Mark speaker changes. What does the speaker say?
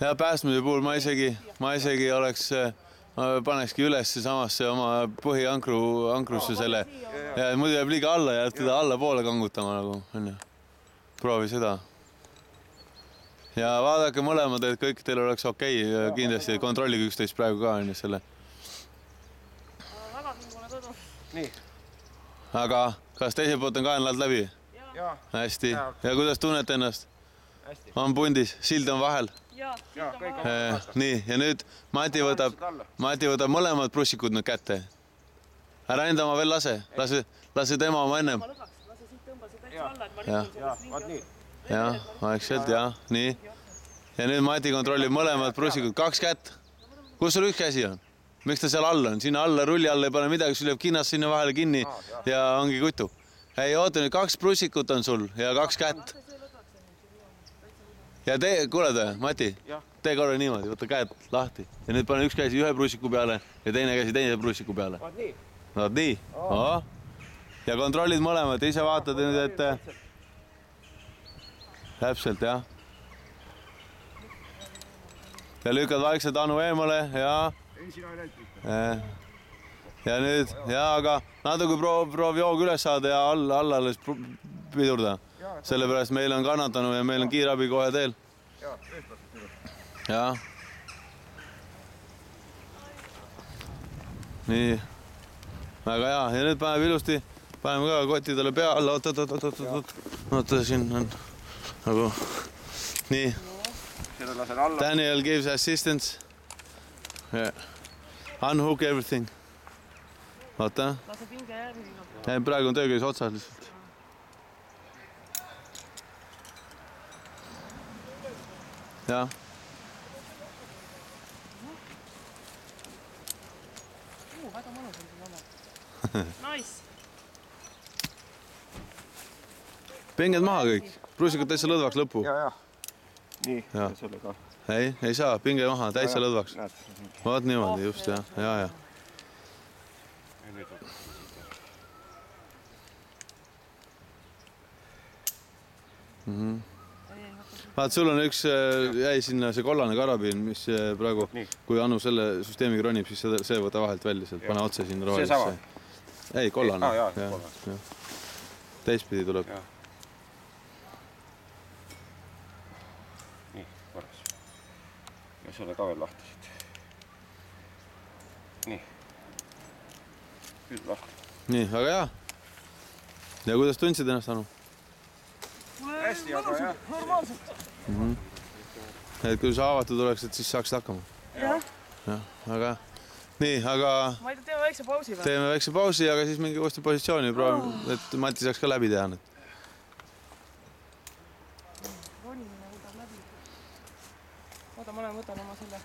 Speaker 1: Ja päästmise puhul ma isegi oleks, panekski üles samasse oma põhiankrusse selle. Ja muidu jääb liiga alla ja teda alla poole kangutama nagu. Proovi seda. Ja vaadake mõlemad, et kõik teil oleks okei. Kindlasti kontrollige üksteist praegu ka selle.
Speaker 2: Väga siin pole tõdu.
Speaker 3: Nii.
Speaker 1: Aga kas teise poolt on kaenlad läbi?
Speaker 3: Jaa.
Speaker 1: Hästi. Ja kuidas tunnete ennast?
Speaker 3: Hästi.
Speaker 1: On pundis, sild on vahel?
Speaker 2: Jaa, sild on
Speaker 3: kõik
Speaker 2: vahel.
Speaker 1: Nii, ja nüüd Mati võtab mõlemad prussikud nüüd kätte. Ära enda oma veel lase. Lase tema oma ennem.
Speaker 2: Ma lõgaks, lase siit tõmbase täitsa alla, et ma rikun sellest
Speaker 3: Vaat nii.
Speaker 1: Jah, vaikselt, jah. Nii. Ja nüüd Mati kontrollib mõlemad prussikud. 2 kätt. Kus sul üks käsi on? Miks ta seal all on? Sinna alla, rulli alla ei pane midagi, sul jääb kinnas sinna vahele kinni ja ongi kutu. Ei, oota nüüd, 2 prussikut on sul ja 2 kätt. Ja kuuled, Mati, tee korra niimoodi, võta käed lahti. Ja nüüd pane üks käsi ühe prussiku peale ja teine käsi teise prussiku peale.
Speaker 3: Vaat nii.
Speaker 1: Vaat nii. Ja kontrollid mõlemad, ise vaatad nüüd, et... Täpselt, jah. Ja lükkad vaikselt Anu eemale ja...
Speaker 3: Ei, sina ei läinud pihta.
Speaker 1: Ja nüüd, aga natuke proovi joog üles saada ja alla alles pidurda. Sellepärast meil on kannatanu ja meil on kiirabi kohe teel. Ja. Nii. Väga hea. Ja nüüd paneb ilusti, paneme ka koti talle pea alla. Oota, siin on nagu... Nii. Daniel gives assistance. Unhook everything. Oota.
Speaker 2: Lase pinge järgi.
Speaker 1: Ei, praegu on töökäis otsas lihtsalt. Jah.
Speaker 2: Väga mõnus on siin oma. Nice.
Speaker 1: Pinged maha kõik. Prussikud täitsa lõdvaks lõpu.
Speaker 3: Jaa. Nii, selle ka.
Speaker 1: Ei saa, pinge maha, täitsa lõdvaks. Vaat niimoodi, just, jah. Ja. Vaat, sul on üks, jäi sinna see kollane karabiin, mis praegu, kui Anu selle süsteemiga ronib, siis see võta vahelt välja sealt, pane otse sinna rohelisse. Ei, kollane. Teistpidi tuleb.
Speaker 3: Nii, korras. Ja selle ka veel lahti siit. Nii. Küll lahti.
Speaker 1: Nii, aga hea. Ja kuidas tundsid ennast, Anu?
Speaker 3: Hästi, aga jah.
Speaker 2: Normaalselt.
Speaker 1: Et kui sa avatud oleks, et siis saaksid hakkama.
Speaker 2: Jah.
Speaker 1: Aga nii, aga...
Speaker 2: Ma ei tea, teeme väikse pausi või?
Speaker 1: Teeme väikse pausi, aga siis mingi uuesti positsiooni proovi, et Mati saaks ka läbi teha nüüd.
Speaker 2: Ronimine võtab läbi. Oota, ma võtan oma selle...